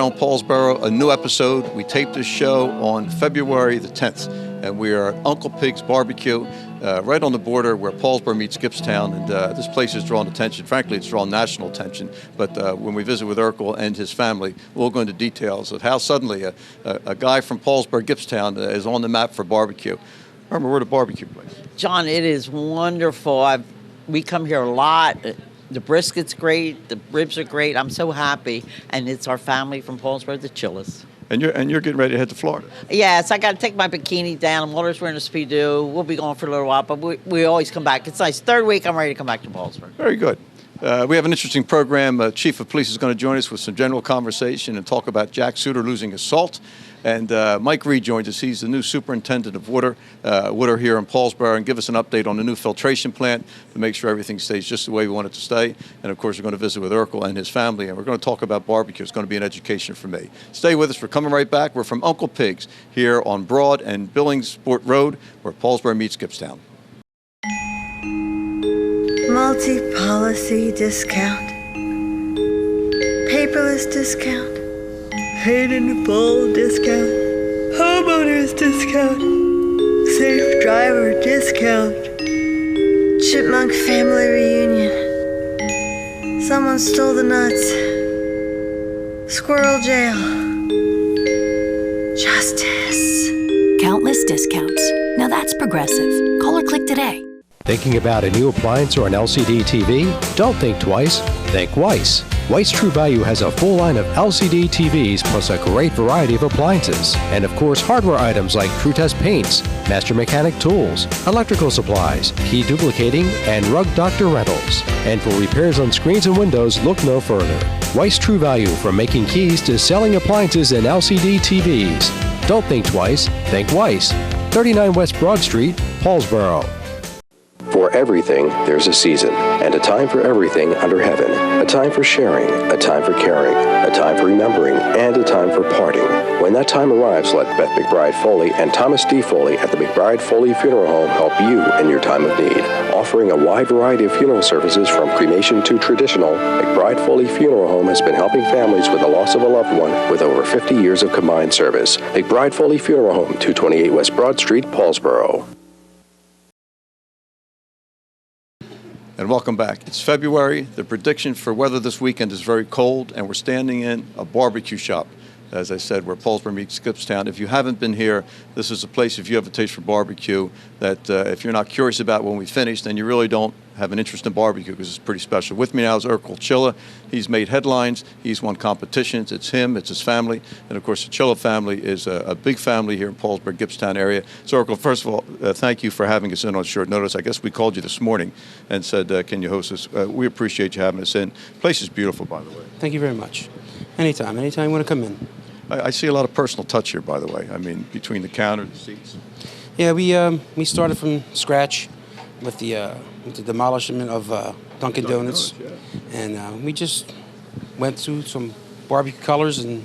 on Paulsboro, a new episode. We taped this show on February the 10th, and we are at Uncle Pig's Barbecue, right on the border where Paulsboro meets Skipstown, and this place has drawn attention. Frankly, it's drawn national attention, but when we visit with Urkel and his family, we'll go into details of how suddenly a guy from Paulsboro, Skipstown, is on the map for barbecue. Irma, we're at a barbecue place. John, it is wonderful. We come here a lot. The brisket's great. The ribs are great. I'm so happy. And it's our family from Paulsboro, the Chillis. And you're getting ready to head to Florida. Yes, I got to take my bikini down. And Walter's wearing a Speedo. We'll be going for a little while, but we always come back. It's nice. Third week, I'm ready to come back to Paulsboro. Very good. We have an interesting program. Chief of Police is going to join us with some general conversation and talk about Jack Suter losing his salt. And Mike Reed joins us. He's the new superintendent of water here in Paulsboro, and give us an update on the new filtration plant to make sure everything stays just the way we want it to stay. And, of course, we're going to visit with Urkel and his family, and we're going to talk about barbecue. It's going to be an education for me. Stay with us. We're coming right back. We're from Uncle Pig's here on Broad and Billingsport Road, where Paulsboro meets Skipstown. Multi-policy discount, paperless discount, paid in full discount, homeowners discount, safe driver discount, chipmunk family reunion, someone stole the nuts, squirrel jail, justice. Countless discounts. Now that's progressive. Call or click today. Thinking about a new appliance or an LCD TV? Don't think twice, think Weiss. Weiss True Value has a full line of LCD TVs plus a great variety of appliances. And of course, hardware items like TrueTest paints, Master Mechanic tools, electrical supplies, key duplicating, and Rug Doctor rentals. And for repairs on screens and windows, look no further. Weiss True Value, from making keys to selling appliances and LCD TVs. Don't think twice, think Weiss. 39 West Broad Street, Paulsboro. For everything, there's a season, and a time for everything under heaven. A time for sharing, a time for caring, a time for remembering, and a time for parting. When that time arrives, let Beth McBride Foley and Thomas D. Foley at the McBride Foley Funeral Home help you in your time of need. Offering a wide variety of funeral services from cremation to traditional, McBride Foley Funeral Home has been helping families with the loss of a loved one with over 50 years of combined service. McBride Foley Funeral Home, 228 West Broad Street, Paulsboro. And welcome back. It's February. The prediction for weather this weekend is very cold, and we're standing in a barbecue shop. As I said, where Paulsboro meets Skipstown. If you haven't been here, this is a place, if you have a taste for barbecue, that if you're not curious about when we finish, then you really don't have an interest in barbecue, because it's pretty special. With me now is Urkel Chilla. He's made headlines. He's won competitions. It's him. It's his family. And, of course, the Chilla family is a big family here in Paulsboro, Skipstown area. So, Urkel, first of all, thank you for having us in on short notice. I guess we called you this morning and said, can you host us? We appreciate you having us in. The place is beautiful, by the way. Thank you very much. Anytime you want to come in. I see a lot of personal touch here, by the way. I mean, between the counter, the seats. Yeah, we started from scratch with the demolishment of Dunkin' Donuts, yeah. And we just went through some barbecue colors, and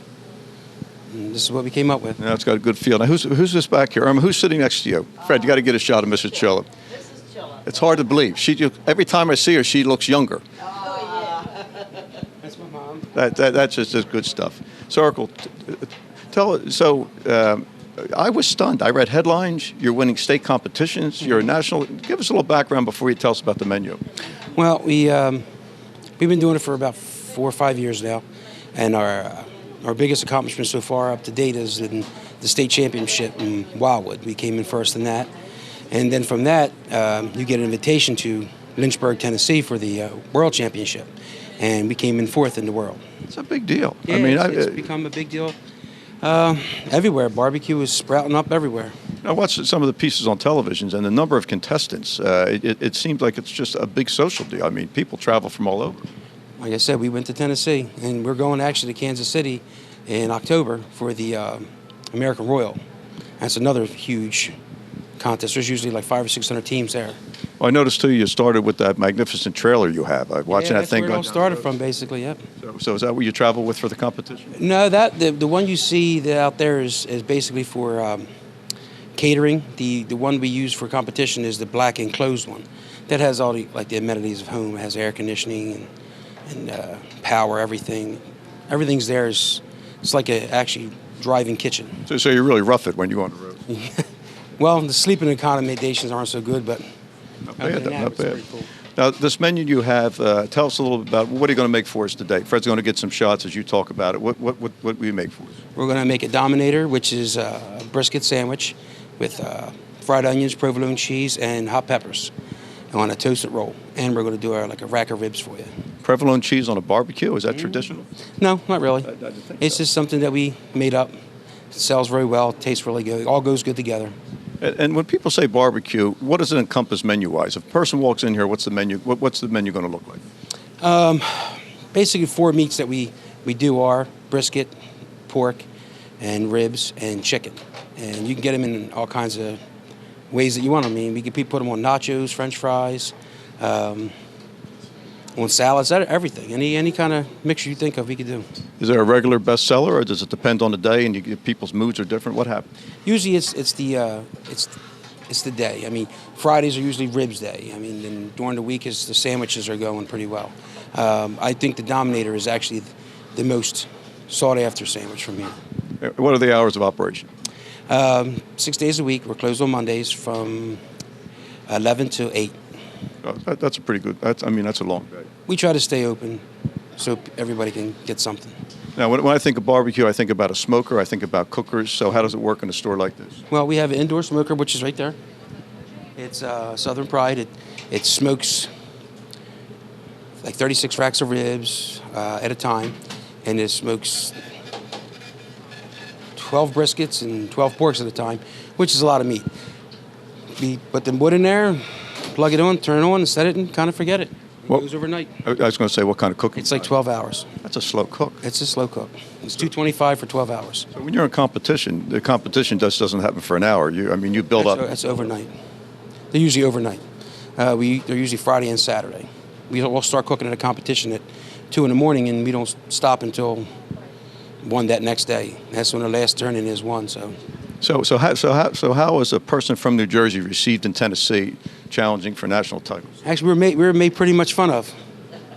this is what we came up with. Yeah, it's got a good feel. Now, who's this back here? Irma, who's sitting next to you? Fred, you got to get a shot of Mrs. Chilla. This is Chilla. It's hard to believe. Every time I see her, she looks younger. That's my mom. That's just good stuff. So, Urkel, I was stunned. I read headlines. You're winning state competitions. You're a national. Give us a little background before you tell us about the menu. Well, we've been doing it for about 4 or 5 years now, and our biggest accomplishment so far up to date is in the state championship in Wildwood. We came in first in that, and then from that you get an invitation to Lynchburg, Tennessee for the World Championship, and we came in fourth in the world. It's a big deal. Yeah, I mean, it's become a big deal everywhere. Barbecue is sprouting up everywhere. I watched some of the pieces on televisions, and the number of contestants, it seems like it's just a big social deal. I mean, people travel from all over. Like I said, we went to Tennessee, and we're going actually to Kansas City in October for the American Royal. That's another huge contest. There's usually like 500 or 600 teams there. Well, I noticed, too, you started with that magnificent trailer you have. I'm watching that thing. That's where it all started from, basically, yep. So is that what you travel with for the competition? No, the one you see out there is basically for catering. The one we use for competition is the black enclosed one. That has all the amenities of home. It has air conditioning and power, everything. Everything's there is It's like a actually driving kitchen. So you really rough it when you go on the road. Well, the sleeping accommodations aren't so good, but Not other bad, than that, not it's bad. pretty cool. Now, this menu you have, tell us a little bit about what are you going to make for us today? Fred's going to get some shots as you talk about it. What will you make for us? We're going to make a Dominator, which is a brisket sandwich with fried onions, provolone cheese, and hot peppers on a toasted roll. And we're going to do like a rack of ribs for you. Provolone cheese on a barbecue, is that traditional? No, not really. I didn't think It's so. just something that we made up. It sells very well, tastes really good. It all goes good together. And when people say barbecue, what does it encompass menu-wise? If a person walks in here, what's the menu? What's the menu going to look like? Basically, 4 meats that we do are brisket, pork, and ribs, and chicken. And you can get them in all kinds of ways that you want them. I mean, we can put them on nachos, French fries, on salads, everything. Any kind of mixture you think of, we could do. Is there a regular bestseller, or does it depend on the day and people's moods are different? What happens? Usually, it's the day. I mean, Fridays are usually ribs day. I mean, and during the week, the sandwiches are going pretty well. I think the Dominator is actually the most sought after sandwich from here. What are the hours of operation? 6 days a week. We're closed on Mondays from 11 to 8. That's a pretty good. That's a long day. We try to stay open so everybody can get something. Now, when I think of barbecue, I think about a smoker. I think about cookers. So how does it work in a store like this? Well, we have an indoor smoker, which is right there. It's Southern Pride. It smokes like 36 racks of ribs at a time, and it smokes 12 briskets and 12 porks at a time, which is a lot of meat. We put the wood in there, plug it on, turn it on, and set it, and kind of forget it. It goes overnight. I was going to say, what kind of cooking? It's like 12 hours. That's a slow cook. It's a slow cook. It's $225 for 12 hours. So when you're in competition, the competition just doesn't happen for an hour. You build up. That's overnight. They're usually overnight. They're usually Friday and Saturday. We'll start cooking at a competition at 2 in the morning, and we don't stop until 1 that next day. That's when the last turn-in is 1. So how is a person from New Jersey received in Tennessee, challenging for national titles? Actually, we were made pretty much fun of.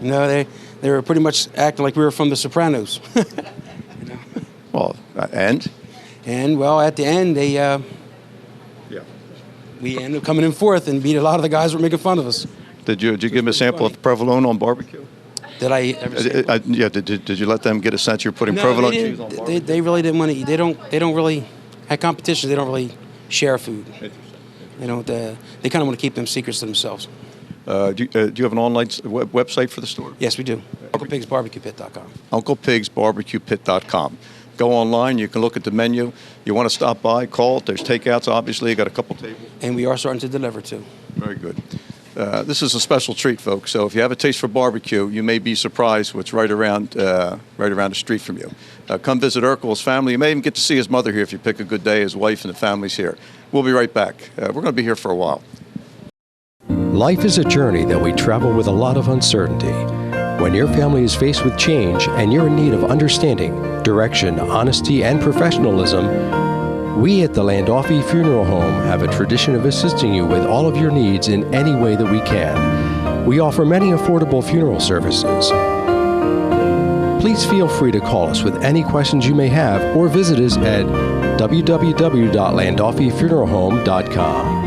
You know, they were pretty much acting like we were from The Sopranos. You know? Well, and well, at the end, we ended up coming in 4th and beat a lot of the guys who were making fun of us. Did you give them a sample of provolone on barbecue? Did I ever say Did you let them get a sense you're putting provolone cheese on barbecue? They really didn't want to eat. They don't really, at competitions, they don't really share food. They don't. They kind of want to keep them secrets to themselves. Do you have an online website for the store? Yes, we do. UnclePigsBarbecuePit.com. UnclePigsBarbecuePit.com. Go online. You can look at the menu. You want to stop by, call it. There's takeouts, obviously. You got a couple tables. And we are starting to deliver, too. Very good. This is a special treat, folks. So if you have a taste for barbecue, you may be surprised what's right around the street from you. Come visit Urkel's family. You may even get to see his mother here if you pick a good day. His wife and the family's here. We'll be right back. We're going to be here for a while. Life is a journey that we travel with a lot of uncertainty. When your family is faced with change and you're in need of understanding, direction, honesty, and professionalism, we at the Landolfi Funeral Home have a tradition of assisting you with all of your needs in any way that we can. We offer many affordable funeral services. Please feel free to call us with any questions you may have or visit us at www.landolfifuneralhome.com.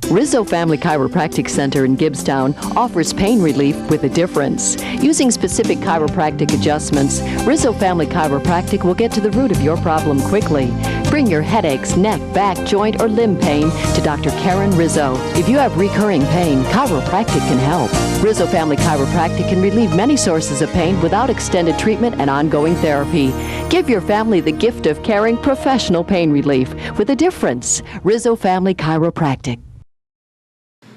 Rizzo Family Chiropractic Center in Gibbstown offers pain relief with a difference. Using specific chiropractic adjustments, Rizzo Family Chiropractic will get to the root of your problem quickly. Bring your headaches, neck, back, joint, or limb pain to Dr. Karen Rizzo. If you have recurring pain, chiropractic can help. Rizzo Family Chiropractic can relieve many sources of pain without extended treatment and ongoing therapy. Give your family the gift of caring professional pain relief with a difference. Rizzo Family Chiropractic.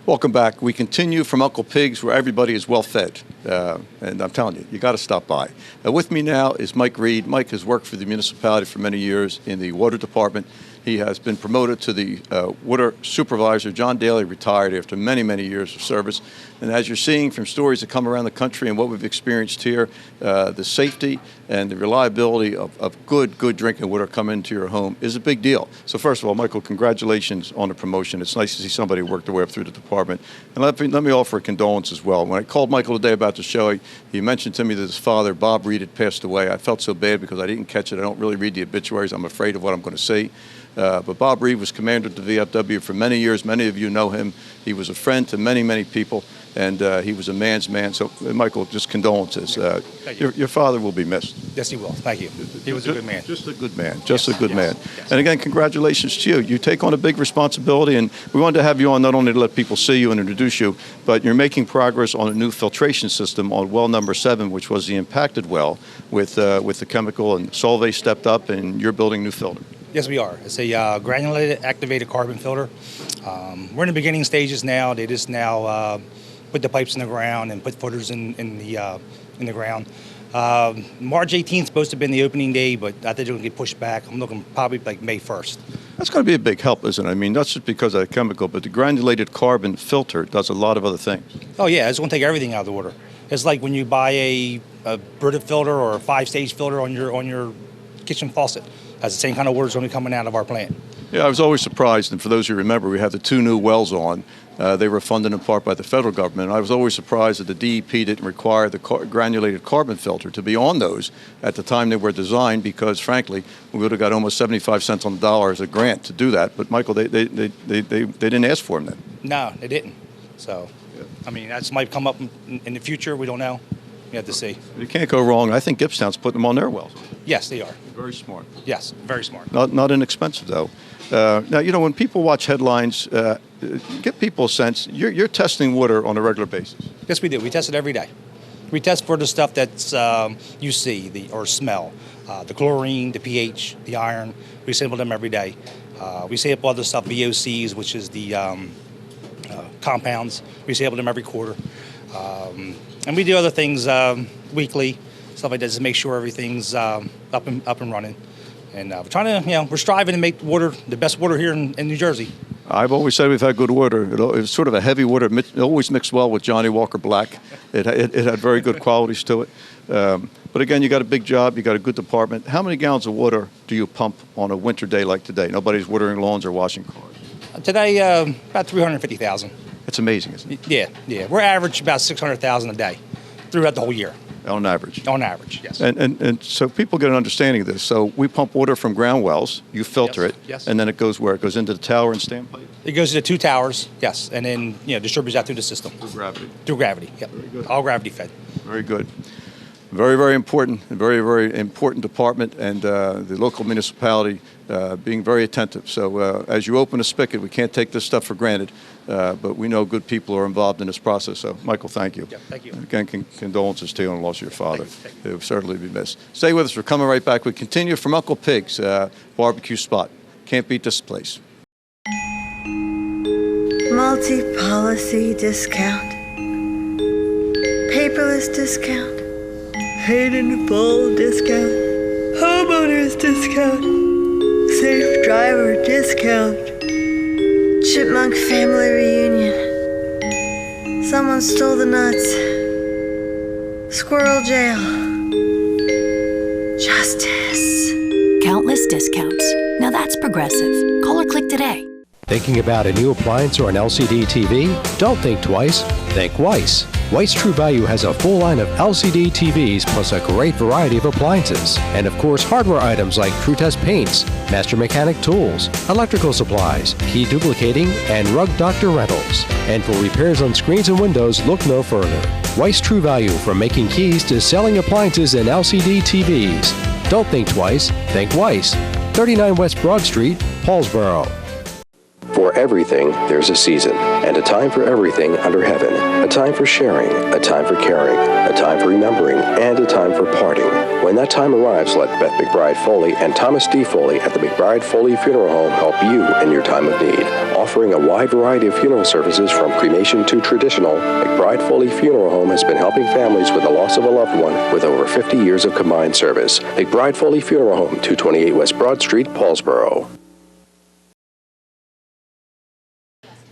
Welcome back. We continue from Uncle Pig's, where everybody is well fed. And I'm telling you, you got to stop by. With me now is Mike Reed. Mike has worked for the municipality for many years in the water department. He has been promoted to the Water Supervisor. John Daly retired after many, many years of service. And as you're seeing from stories that come around the country and what we've experienced here, the safety and the reliability of good drinking water coming into your home is a big deal. So first of all, Michael, congratulations on the promotion. It's nice to see somebody work their way up through the department. And let me offer a condolence as well. When I called Michael today about throughout the show. He mentioned to me that his father, Bob Reed, had passed away. I felt so bad because I didn't catch it. I don't really read the obituaries. I'm afraid of what I'm going to see. But Bob Reed was commander of the VFW for many years. Many of you know him. He was a friend to many, many people, and he was a man's man. So, Michael, just condolences. Your father will be missed. Yes, he will. Thank you. He was a good man. Just a good man. Just a good man. Yes. And again, congratulations to you. You take on a big responsibility, and we wanted to have you on not only to let people see you and introduce you, but you're making progress on a new filtration system on well number 7, which was the impacted well with the chemical, and Solvay stepped up, and you're building new filter. Yes, we are. It's a granulated activated carbon filter. We're in the beginning stages now. They just now put the pipes in the ground and put footers in the ground. March 18th is supposed to have been the opening day, but I think it's going to get pushed back. I'm looking probably like May 1st. That's going to be a big help, isn't it? I mean, not just because of the chemical, but the granulated carbon filter does a lot of other things. Oh, yeah. It's going to take everything out of the water. It's like when you buy a Brita filter or a 5-stage filter on your kitchen faucet. Has the same kind of water that's going to be coming out of our plant. Yeah, I was always surprised, and for those who remember, we had the 2 new wells on. They were funded in part by the federal government. I was always surprised that the DEP didn't require the granulated carbon filter to be on those at the time they were designed, because, frankly, we would have got almost 75 cents on the dollar as a grant to do that. But, Michael, they didn't ask for them then. No, they didn't. So, I mean, that might come up in the future. We don't know. We have to see. You can't go wrong. I think Gibbstown's putting them on their wells. Yes, they are. Very smart. Yes, very smart. Not inexpensive, though. Now, you know, when people watch headlines, give people a sense, you're testing water on a regular basis. Yes, we do. We test it every day. We test for the stuff that's you see or smell, the chlorine, the pH, the iron. We sample them every day. We sample other stuff, VOCs, which is the compounds. We sample them every quarter. And we do other things weekly, stuff like that, to make sure everything's up and running. And we're trying to, we're striving to make water the best water here in New Jersey. I've always said we've had good water. It's sort of a heavy water. It always mixed well with Johnny Walker Black. It had very good qualities to it. But again, you got a big job. You got a good department. How many gallons of water do you pump on a winter day like today? Nobody's watering lawns or washing cars. Today, about 350,000. That's amazing, isn't it? Yeah. We're average about 600,000 a day throughout the whole year. On average. On average, yes. And so people get an understanding of this. So we pump water from ground wells. You filter it. Yes. And then it goes where? It goes into the tower and standpipe? It goes to the 2 towers, yes, and then distributes out through the system. Through gravity. Through gravity, yep. Very good. All gravity fed. Very good. Very, very important, very, very important department, and the local municipality being very attentive. So as you open a spigot, we can't take this stuff for granted, but we know good people are involved in this process. So, Michael, thank you. Yeah, thank you. Again, condolences to you on the loss of your father. Thank you. It will certainly be missed. Stay with us. We're coming right back. We continue from Uncle Pig's barbecue spot. Can't beat this place. Multi-policy discount. Paperless discount. Paid in full discount. Homeowners discount. Safe driver discount. Chipmunk family reunion. Someone stole the nuts. Squirrel jail. Justice. Countless discounts. Now that's progressive. Call or click today. Thinking about a new appliance or an LCD TV? Don't think twice, think Weiss. Weiss True Value has a full line of LCD TVs plus a great variety of appliances. And of course, hardware items like TrueTest paints, master mechanic tools, electrical supplies, key duplicating, and rug doctor rentals. And for repairs on screens and windows, look no further. Weiss True Value, from making keys to selling appliances and LCD TVs. Don't think twice, think Weiss. 39 West Broad Street, Paulsboro. For everything, there's a season, and a time for everything under heaven. A time for sharing, a time for caring, a time for remembering, and a time for parting. When that time arrives, let Beth McBride Foley and Thomas D. Foley at the McBride Foley Funeral Home help you in your time of need. Offering a wide variety of funeral services from cremation to traditional, McBride Foley Funeral Home has been helping families with the loss of a loved one with over 50 years of combined service. McBride Foley Funeral Home, 228 West Broad Street, Paulsboro.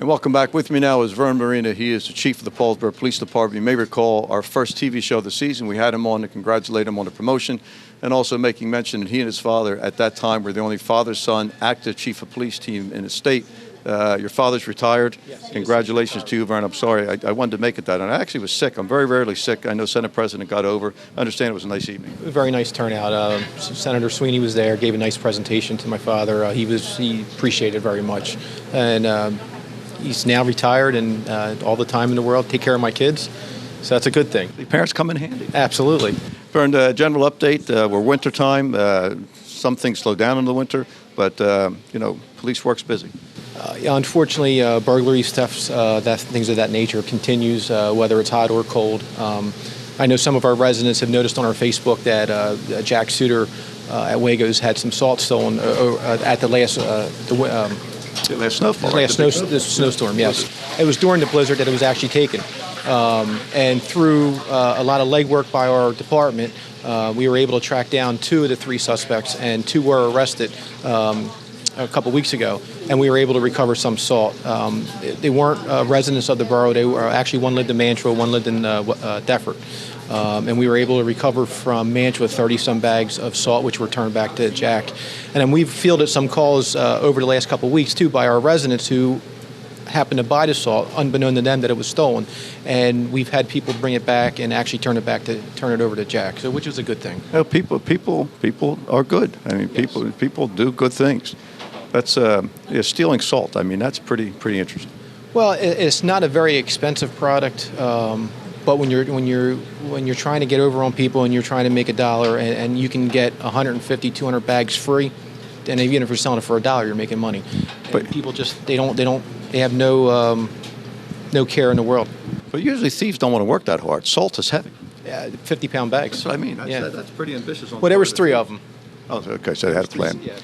And welcome back. With me now is Vern Marino. He is the chief of the Paulsboro Police Department. You may recall our first TV show of the season. We had him on to congratulate him on the promotion, and also making mention that he and his father at that time were the only father-son active chief of police team in the state. Your father's retired. Yes. Congratulations to you, Vern. I'm sorry. I wanted to make it that. And I actually was sick. I'm very rarely sick. I know Senate President got over. I understand it was a nice evening. Very nice turnout. Senator Sweeney was there, gave a nice presentation to my father. He appreciated it very much. And he's now retired and all the time in the world, take care of my kids. So that's a good thing. The parents come in handy. Absolutely. Vern, general update. We're wintertime. Some things slow down in the winter, but, police work's busy. Unfortunately, burglary thefts, things of that nature continues, whether it's hot or cold. I know some of our residents have noticed on our Facebook that Jack Suter at Wago's had some salt stolen at the last snowfall. The snowstorm, yes. It was during the blizzard that it was actually taken. And through a lot of legwork by our department, we were able to track down 2 of the 3 suspects, and 2 were arrested a couple weeks ago, and we were able to recover some salt. They weren't residents of the borough. They were actually, one lived in Mantua, one lived in Defford. And we were able to recover from Mantua 30-some bags of salt, which were turned back to Jack. And then we've fielded some calls over the last couple of weeks, too, by our residents who happened to buy the salt, unbeknown to them that it was stolen. And we've had people bring it back and actually turn it over to Jack, so which is a good thing. People are good. I mean, yes. people do good things. That's stealing salt. I mean, that's pretty interesting. Well, it's not a very expensive product, but when you're trying to get over on people and you're trying to make $1 and you can get 150, 200 bags free, and even if you're selling it for $1, you're making money. But people just they have no care in the world. But usually thieves don't want to work that hard. Salt is heavy. 50-pound bags. That's what I mean. Yeah. That's pretty ambitious. Well, there was 3 of them. Oh, okay. So they had a plan. Yeah.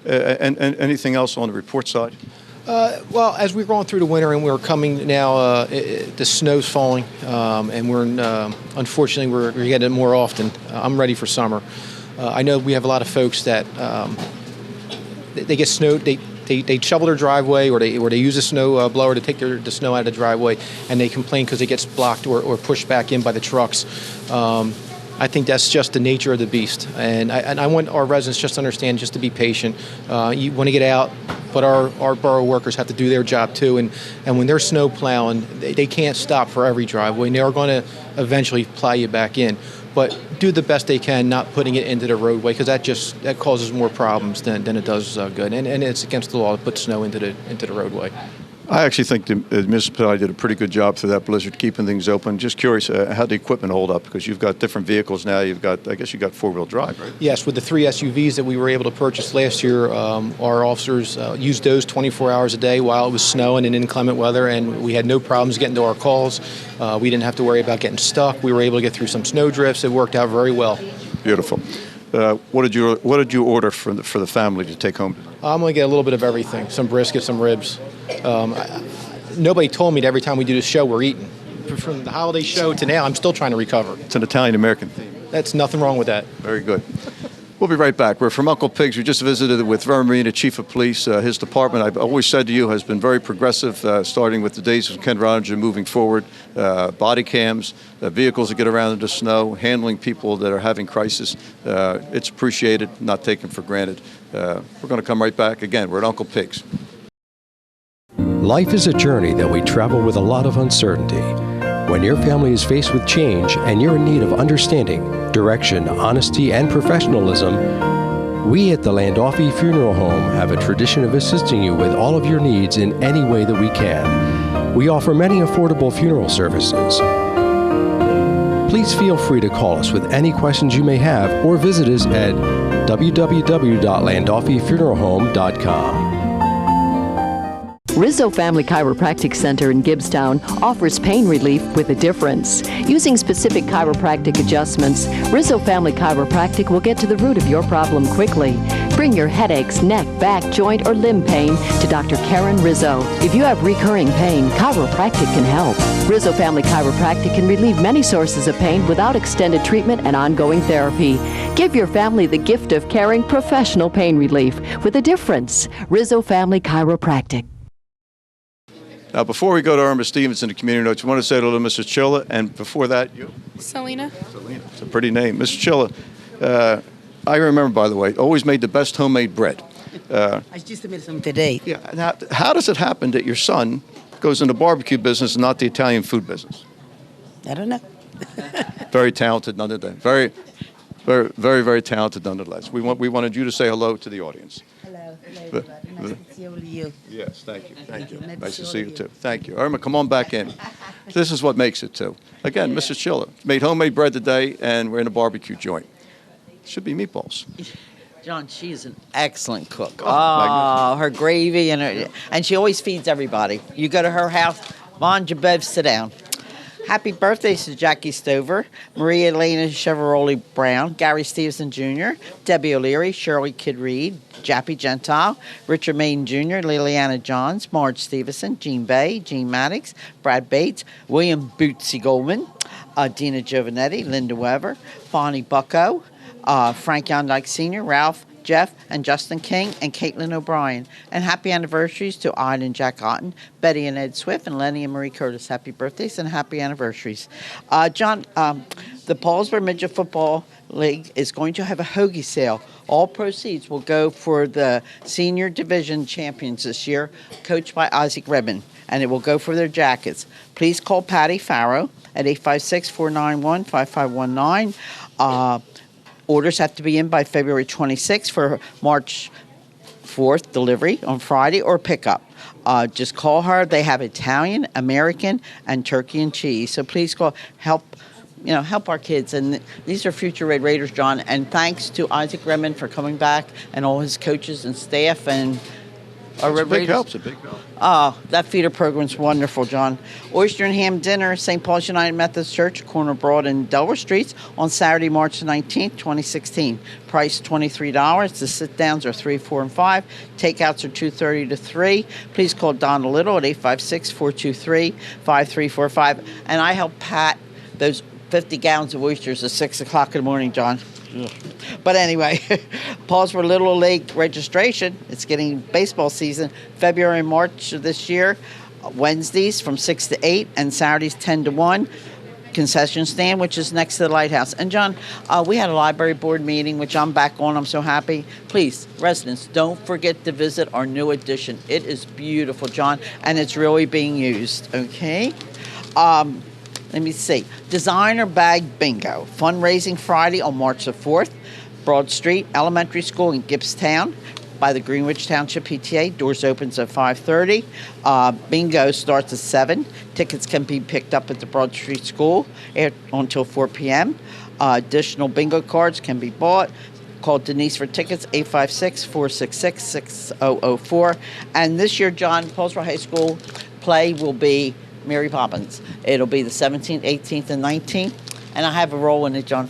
And anything else on the report side? Well, as we're going through the winter and we're coming now, the snow's falling, and unfortunately we're getting it more often. I'm ready for summer. I know we have a lot of folks that they get snowed. They shovel their driveway, or they use a snow blower to take the snow out of the driveway, and they complain because it gets blocked or pushed back in by the trucks. I think that's just the nature of the beast, and I want our residents just to understand, just to be patient. You want to get out, but our borough workers have to do their job too, and when they're snow plowing, they can't stop for every driveway, and they're going to eventually plow you back in. But do the best they can, not putting it into the roadway, because that causes more problems than it does good, and it's against the law to put snow into the roadway. I actually think the municipality did a pretty good job through that blizzard, keeping things open. Just curious how the equipment hold up, because you've got different vehicles now. I guess you've got 4-wheel drive, right? Yes, with the 3 SUVs that we were able to purchase last year, our officers used those 24 hours a day while it was snowing and inclement weather, and we had no problems getting to our calls. We didn't have to worry about getting stuck. We were able to get through some snow drifts. It worked out very well. Beautiful. What did you order for the family to take home? I'm going to get a little bit of everything, some brisket, some ribs. Nobody told me that every time we do this show, we're eating. From the holiday show to now, I'm still trying to recover. It's an Italian-American theme. That's nothing wrong with that. Very good. We'll be right back. We're from Uncle Pigs. We just visited with Irma Marino, Chief of Police. His department, I've always said to you, has been very progressive, starting with the days of Ken Roger, moving forward. Body cams, vehicles that get around in the snow, handling people that are having crisis. It's appreciated, not taken for granted. We're going to come right back. Again, we're at Uncle Pigs. Life is a journey that we travel with a lot of uncertainty. When your family is faced with change and you're in need of understanding, direction, honesty, and professionalism, we at the Landolfi Funeral Home have a tradition of assisting you with all of your needs in any way that we can. We offer many affordable funeral services. Please feel free to call us with any questions you may have or visit us at www.landolfifuneralhome.com. Rizzo Family Chiropractic Center in Gibbstown offers pain relief with a difference. Using specific chiropractic adjustments, Rizzo Family Chiropractic will get to the root of your problem quickly. Bring your headaches, neck, back, joint, or limb pain to Dr. Karen Rizzo. If you have recurring pain, chiropractic can help. Rizzo Family Chiropractic can relieve many sources of pain without extended treatment and ongoing therapy. Give your family the gift of caring professional pain relief with a difference. Rizzo Family Chiropractic. Now, before we go to Irma Stevens in the community notes, we want to say hello to Mrs. Chilla, and before that, you? Selena. It's a pretty name. Mrs. Chilla, I remember, by the way, always made the best homemade bread. I just made some today. Yeah. Now, how does it happen that your son goes in the barbecue business and not the Italian food business? I don't know. Very talented, nonetheless. Very, very, very, very talented, nonetheless. We wanted you to say hello to the audience. Hello, everybody. Nice to see all of you. Yes, thank you. Thank you. Nice to see you, too. Thank you. Irma, come on back in. This is what makes it, too. Again, Mrs. Schiller made homemade bread today, and we're in a barbecue joint. Should be meatballs. John, she's an excellent cook. Oh, her gravy and she always feeds everybody. You go to her house, Von Jabev, sit down. Happy birthdays to Jackie Stover, Maria Elena Cheveroli Brown, Gary Stevenson Jr., Debbie O'Leary, Shirley Kidd Reed, Jappy Gentile, Richard Maiden Jr., Liliana Johns, Marge Stevenson, Jean Bay, Jean Maddox, Brad Bates, William Bootsy Goldman, Dina Giovanetti, Linda Weber, Bonnie Bucko, Frank Yondyke Sr., Ralph, Jeff, and Justin King, and Caitlin O'Brien. And happy anniversaries to Ida and Jack Otten, Betty and Ed Swift, and Lenny and Marie Curtis. Happy birthdays and happy anniversaries. John, the Paulsboro Midget Football League is going to have a hoagie sale. All proceeds will go for the senior division champions this year, coached by Isaac Redmond, and it will go for their jackets. Please call Patty Farrow at 856-491-5519. Orders have to be in by February 26th for March 4th delivery on Friday or pickup. Just call her. They have Italian, American, and turkey and cheese. So please call. Help our kids. And these are future Red Raiders, John. And thanks to Isaac Redmond for coming back and all his coaches and staff and our Red Raiders. It's a big help. Oh, that feeder program's wonderful, John. Oyster and Ham Dinner, St. Paul's United Methodist Church, corner Broad and Delaware Streets, on Saturday, March 19th, 2016. Price $23. The sit-downs are 3, 4, and 5. Takeouts are 2:30 to 3. Please call Donna Little at 856-423-5345. And I help pat those 50 gallons of oysters at 6 o'clock in the morning, John. But anyway, Paulsboro Little League registration. It's getting baseball season February and March of this year. Wednesdays from 6 to 8 and Saturdays 10 to 1. Concession stand, which is next to the lighthouse. And John, we had a library board meeting, which I'm back on. I'm so happy. Please, residents, don't forget to visit our new addition. It is beautiful, John, and it's really being used. Okay. Let me see. Designer Bag Bingo. Fundraising Friday on March the 4th. Broad Street Elementary School in Gibbstown by the Greenwich Township PTA. Doors opens at 5:30. Bingo starts at 7. Tickets can be picked up at the Broad Street School until 4 p.m. Additional bingo cards can be bought. Call Denise for tickets, 856-466-6004. And this year, John, Paulsboro High School play will be Mary Poppins. It'll be the 17th, 18th, and 19th. And I have a role in it, John.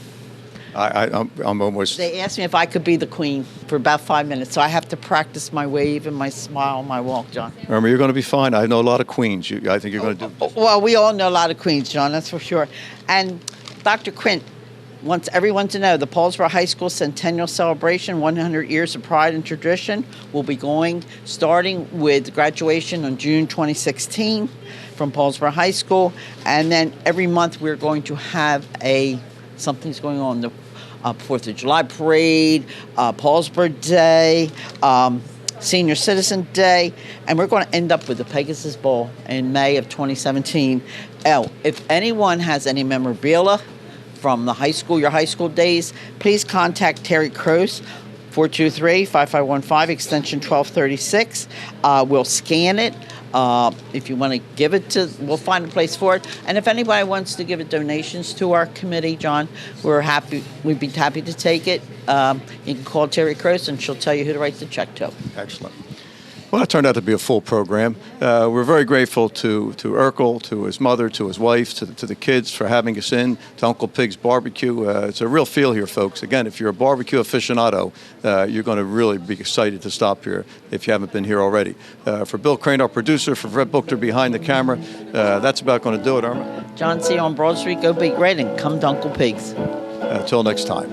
I'm almost... They asked me if I could be the queen for about 5 minutes, so I have to practice my wave and my smile and my walk, John. Irma, you're going to be fine. I know a lot of queens. I think you're going to do... Well, we all know a lot of queens, John, that's for sure. And Dr. Quint wants everyone to know the Paulsboro High School Centennial Celebration, 100 Years of Pride and Tradition, will be starting with graduation on June 2016 from Paulsboro High School. And then every month we're going to have something's going on, the 4th of July Parade, Paulsboro Day, Senior Citizen Day, and we're going to end up with the Pegasus Bowl in May of 2017. If anyone has any memorabilia from the high school, your high school days, please contact Terry Croce, 423-5515, extension 1236. We'll scan it. If you want to give it we'll find a place for it. And if anybody wants to give donations to our committee, John, we'd be happy to take it. You can call Terry Croce and she'll tell you who to write the check to. Excellent. Well, that turned out to be a full program. We're very grateful to Urkel, to his mother, to his wife, to the kids for having us in, to Uncle Pig's Barbecue. It's a real feel here, folks. Again, if you're a barbecue aficionado, you're going to really be excited to stop here if you haven't been here already. For Bill Crane, our producer, for Fred Buchter behind the camera, that's about going to do it, Irma. John C. on Broad Street, go Big Red, and come to Uncle Pig's. Until next time.